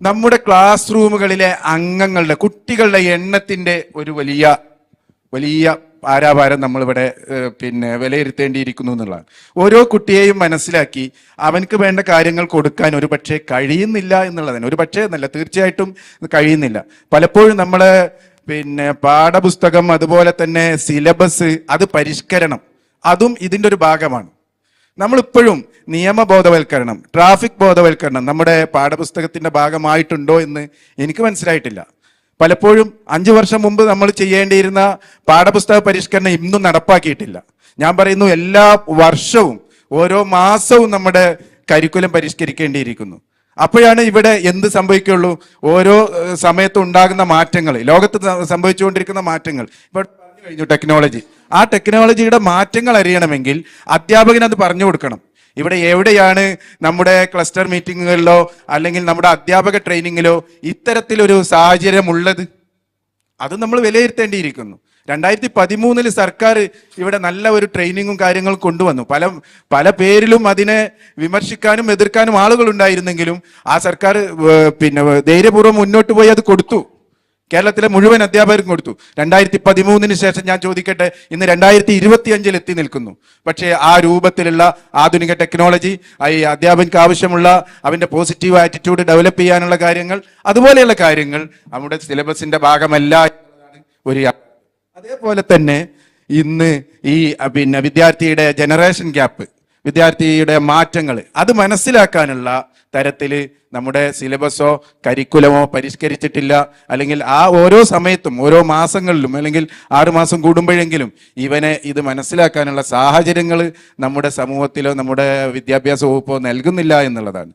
നമ്മുടെ ക്ലാസ് റൂമുകളിലെ അംഗങ്ങളുടെ കുട്ടികളുടെ എണ്ണത്തിന്റെ ഒരു വലിയ വലിയ ആരാഭാരം നമ്മളിവിടെ വിലയിരുത്തേണ്ടിയിരിക്കുന്നു എന്നുള്ളതാണ്. ഓരോ കുട്ടിയെയും മനസ്സിലാക്കി അവനക്ക് വേണ്ട കാര്യങ്ങൾ കൊടുക്കാൻ ഒരു പക്ഷേ കഴിയുന്നില്ല എന്നുള്ളതാണ്. ഒരു പക്ഷേ എന്നല്ല, തീർച്ചയായിട്ടും കഴിയുന്നില്ല. പലപ്പോഴും നമ്മള് പാഠപുസ്തകം, അതുപോലെ തന്നെ സിലബസ്, അത് പരിഷ്കരണം, അതും ഇതിൻ്റെ ഒരു ഭാഗമാണ്. നമ്മളിപ്പോഴും നിയമബോധവൽക്കരണം, ട്രാഫിക് ബോധവൽക്കരണം നമ്മുടെ പാഠപുസ്തകത്തിന്റെ ഭാഗമായിട്ടുണ്ടോ എന്ന് എനിക്ക് മനസ്സിലായിട്ടില്ല. പലപ്പോഴും 5 വർഷം മുമ്പ് നമ്മൾ ചെയ്യേണ്ടിയിരുന്ന പാഠപുസ്തക പരിഷ്കരണം ഇന്നും നടപ്പാക്കിയിട്ടില്ല. ഞാൻ പറയുന്നു, എല്ലാ വർഷവും ഓരോ മാസവും നമ്മുടെ കരിക്കുലം പരിഷ്കരിക്കേണ്ടിയിരിക്കുന്നു. അപ്പോഴാണ് ഇവിടെ എന്ത് സംഭവിക്കുള്ളൂ, ഓരോ സമയത്തും ഉണ്ടാകുന്ന മാറ്റങ്ങൾ, ലോകത്ത് സംഭവിച്ചുകൊണ്ടിരിക്കുന്ന മാറ്റങ്ങൾ. ഇപ്പോൾ പറഞ്ഞു കഴിഞ്ഞു ടെക്നോളജി. ആ ടെക്നോളജിയുടെ മാറ്റങ്ങൾ അറിയണമെങ്കിൽ അധ്യാപകൻ അത് പറഞ്ഞു കൊടുക്കണം. ഇവിടെ എവിടെയാണ് നമ്മുടെ ക്ലസ്റ്റർ മീറ്റിങ്ങുകളിലോ അല്ലെങ്കിൽ നമ്മുടെ അധ്യാപക ട്രെയിനിങ്ങിലോ ഇത്തരത്തിലൊരു സാഹചര്യമുള്ളത്? അത് നമ്മൾ വിലയിരുത്തേണ്ടിയിരിക്കുന്നു. 2013 സർക്കാർ ഇവിടെ നല്ല ഒരു ട്രെയിനിങ്ങും കാര്യങ്ങളും കൊണ്ടുവന്നു. പല പേരിലും അതിനെ വിമർശിക്കാനും എതിർക്കാനും ആളുകൾ ഉണ്ടായിരുന്നെങ്കിലും ആ സർക്കാർ ധൈര്യപൂർവ്വം മുന്നോട്ട് പോയി അത് കൊടുത്തു. കേരളത്തിലെ മുഴുവൻ അധ്യാപകർക്കും കൊടുത്തു. 2013 ശേഷം ഞാൻ ചോദിക്കട്ടെ, ഇന്ന് 2025 എത്തി നിൽക്കുന്നു. പക്ഷേ ആ രൂപത്തിലുള്ള ആധുനിക ടെക്നോളജി, ഈ അധ്യാപകർക്ക് ആവശ്യമുള്ള അവന്റെ പോസിറ്റീവ് ആറ്റിറ്റ്യൂഡ് ഡെവലപ്പ് ചെയ്യാനുള്ള കാര്യങ്ങൾ, അതുപോലെയുള്ള കാര്യങ്ങൾ നമ്മുടെ സിലബസിന്റെ ഭാഗമല്ല എന്നതാണ് ഒരു. അതേപോലെ തന്നെ ഇന്ന് ഈ വിദ്യാർത്ഥിയുടെ ജനറേഷൻ ഗ്യാപ്പ്, വിദ്യാർത്ഥിയുടെ മാറ്റങ്ങൾ, അത് മനസ്സിലാക്കാനുള്ള തരത്തിൽ നമ്മുടെ സിലബസോ കരിക്കുലമോ പരിഷ്കരിച്ചിട്ടില്ല. അല്ലെങ്കിൽ ആ ഓരോ സമയത്തും ഓരോ മാസങ്ങളിലും അല്ലെങ്കിൽ 6 മാസം കൂടുമ്പോഴെങ്കിലും ഇവനെ ഇത് മനസ്സിലാക്കാനുള്ള സാഹചര്യങ്ങൾ നമ്മുടെ സമൂഹത്തിലോ നമ്മുടെ വിദ്യാഭ്യാസ വകുപ്പോ നൽകുന്നില്ല എന്നുള്ളതാണ്.